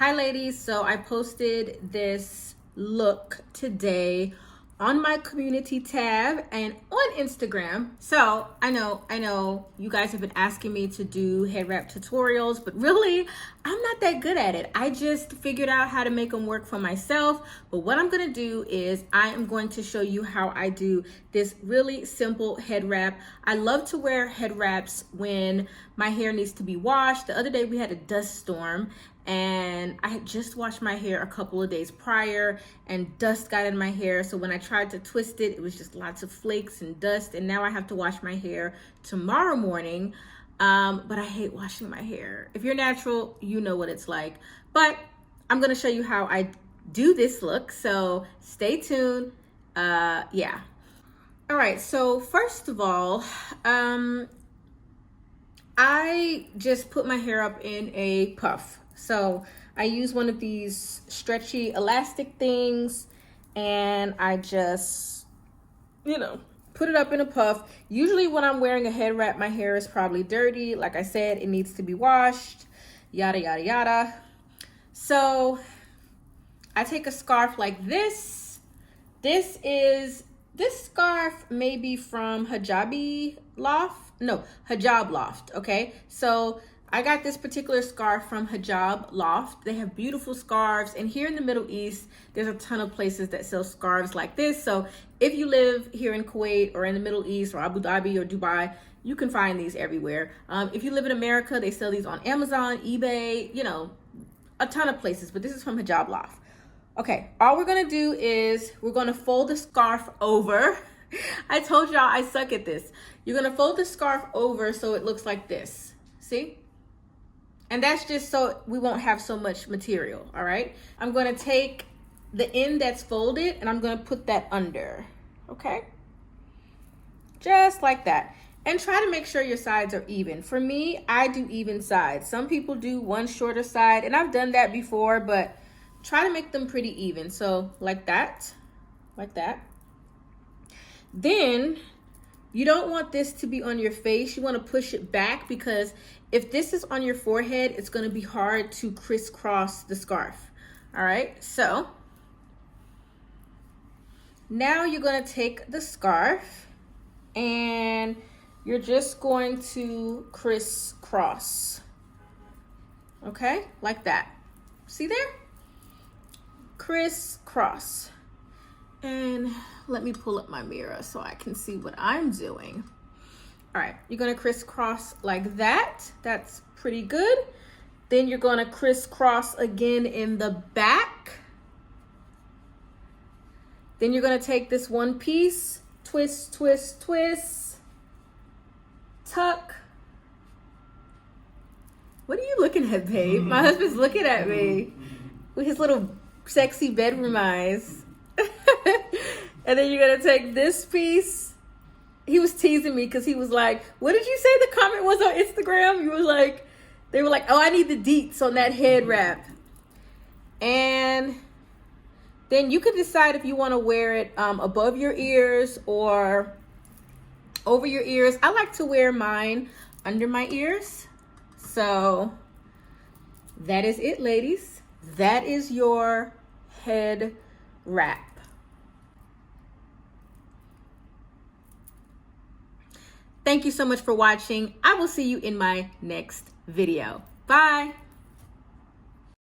Hi ladies, so I posted this look today on my community tab and on Instagram. So I know you guys have been asking me to do head wrap tutorials, but really I'm not that good at it. I just figured out how to make them work for myself. But what I'm gonna do is I am going to show you how I do this really simple head wrap. I love to wear head wraps when my hair needs to be washed. The other day we had a dust storm and I had just washed my hair a couple of days prior and dust got in my hair. So when I tried to twist it, it was just lots of flakes and dust. And now I have to wash my hair tomorrow morning. But I hate washing my hair. If you're natural, you know what it's like. But I'm gonna show you how I do this look. So stay tuned. Yeah. All right, so first of all, I just put my hair up in a puff. So I use one of these stretchy elastic things and I just, put it up in a puff. Usually when I'm wearing a head wrap, my hair is probably dirty. Like I said, it needs to be washed, yada, yada, yada. So I take a scarf like this. This scarf may be from Hijab Loft, okay? So I got this particular scarf from Hijab Loft. They have beautiful scarves, and here in the Middle East, there's a ton of places that sell scarves like this. So if you live here in Kuwait or in the Middle East or Abu Dhabi or Dubai, you can find these everywhere. If you live in America, they sell these on Amazon, eBay, a ton of places, but this is from Hijab Loft. Okay, all we're gonna do is we're gonna fold the scarf over. I told y'all I suck at this. You're gonna fold the scarf over so it looks like this, see? And that's just so we won't have so much material, all right? I'm gonna take the end that's folded and I'm gonna put that under, okay? Just like that. And try to make sure your sides are even. For me, I do even sides. Some people do one shorter side, and I've done that before, but try to make them pretty even. So like that, like that. Then you don't want this to be on your face. You want to push it back because if this is on your forehead, it's going to be hard to crisscross the scarf. All right, so now you're going to take the scarf and you're just going to crisscross. Okay, like that. See there? Crisscross. And let me pull up my mirror so I can see what I'm doing. All right, you're gonna crisscross like that. That's pretty good. Then you're gonna crisscross again in the back. Then you're gonna take this one piece, twist, twist, twist, tuck. What are you looking at, babe? My husband's looking at me with his little sexy bedroom eyes. And then you're gonna take this piece. He was teasing me because he was like, what did you say the comment was on Instagram? You was like, they were like, oh, I need the deets on that head wrap. And then you can decide if you want to wear it above your ears or over your ears. I like to wear mine under my ears. So that is it, ladies. That is your head wrap. Thank you so much for watching. I will see you in my next video. Bye.